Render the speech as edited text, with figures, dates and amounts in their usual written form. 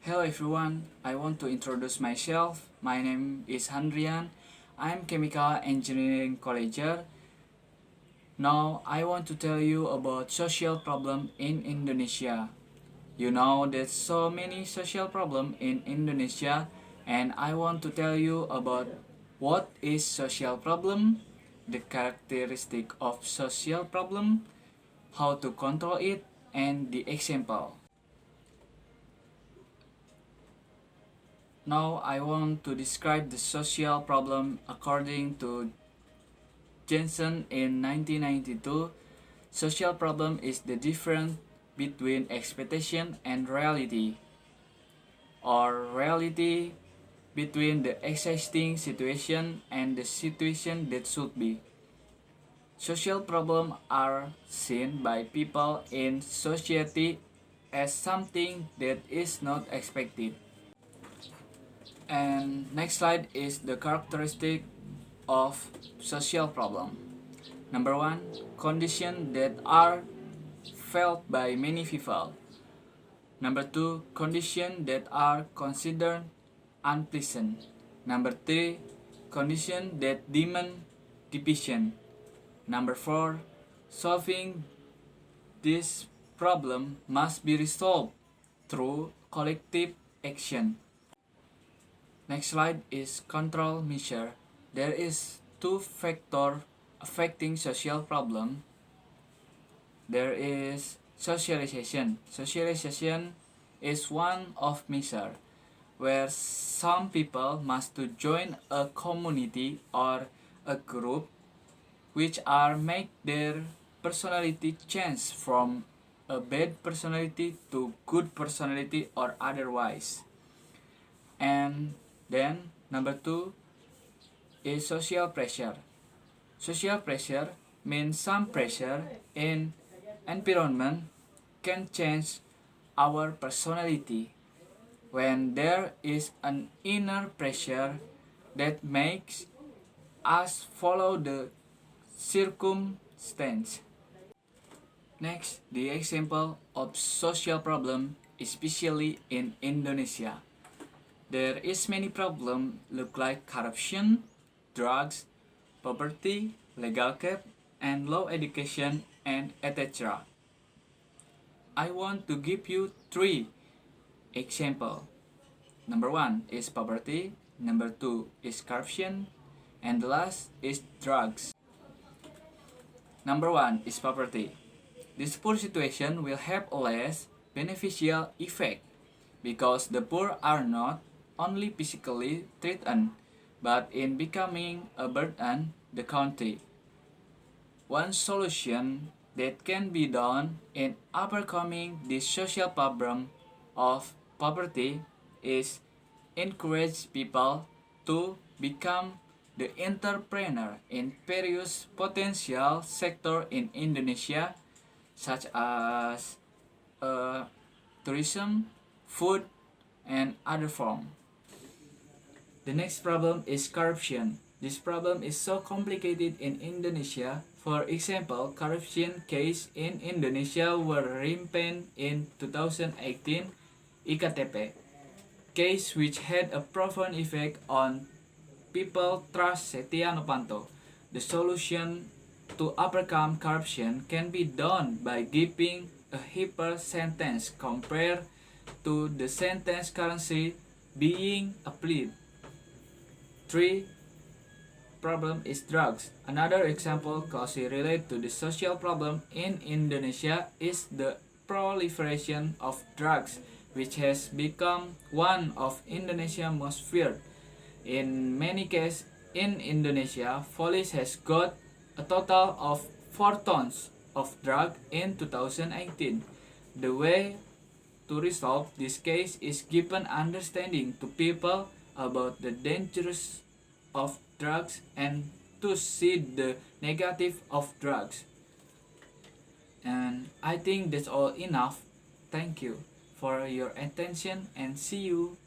Hello everyone, I want to introduce myself. My name is Handrian. I'm chemical engineering colleger. Now I want to tell you about social problem in Indonesia. You know there's so many social problem in Indonesia, and I want to tell you about what is social problem, the characteristic of social problem, how to control it, and the example. Now I want to describe the social problem according to Jensen in 1992. Social problem is the difference between expectation and reality, or reality between the existing situation and the situation that should be. Social problems are seen by people in society as something that is not expected. And next slide is the characteristic of social problem. Number one, conditions that are felt by many people. Number two, conditions that are considered unpleasant. Number three, conditions that demand division. Number four, solving this problem must be resolved through collective action. Next slide is control measure. There is two factors affecting social problem. There is socialization. Socialization is one of measure where some people must to join a community or a group which are make their personality change from a bad personality to good personality or otherwise. And then number two is social pressure. Social pressure means some pressure in environment can change our personality when there is an inner pressure that makes us follow the circumstance. Next, the example of social problem, especially in Indonesia. There is many problems look like corruption, drugs, poverty, legal cap, and low education, and etc. I want to give you three examples. Number one is poverty, number two is corruption, and the last is drugs. Number one is poverty. This poor situation will have a less beneficial effect because the poor are not only physically threatened, but in becoming a burden the country. One solution that can be done in overcoming this social problem of poverty is encourage people to become the entrepreneur in various potential sectors in Indonesia, such as tourism, food, and other forms. The next problem is corruption. This problem is so complicated in Indonesia. For example, corruption case in Indonesia were rampant in 2018 IKTP case which had a profound effect on people trust Setia Novanto. The solution to overcome corruption can be done by giving a hyper sentence compared to the sentence currently being applied. 3. Problem is drugs. Another example closely related to the social problem in Indonesia is the proliferation of drugs, which has become one of Indonesia's most feared. In many cases in Indonesia, police has got a total of 4 tons of drug in 2018. The way to resolve this case is given understanding to people about the dangers of drugs and to see the negative of drugs. And I think that's all enough. Thank you for your attention and see you.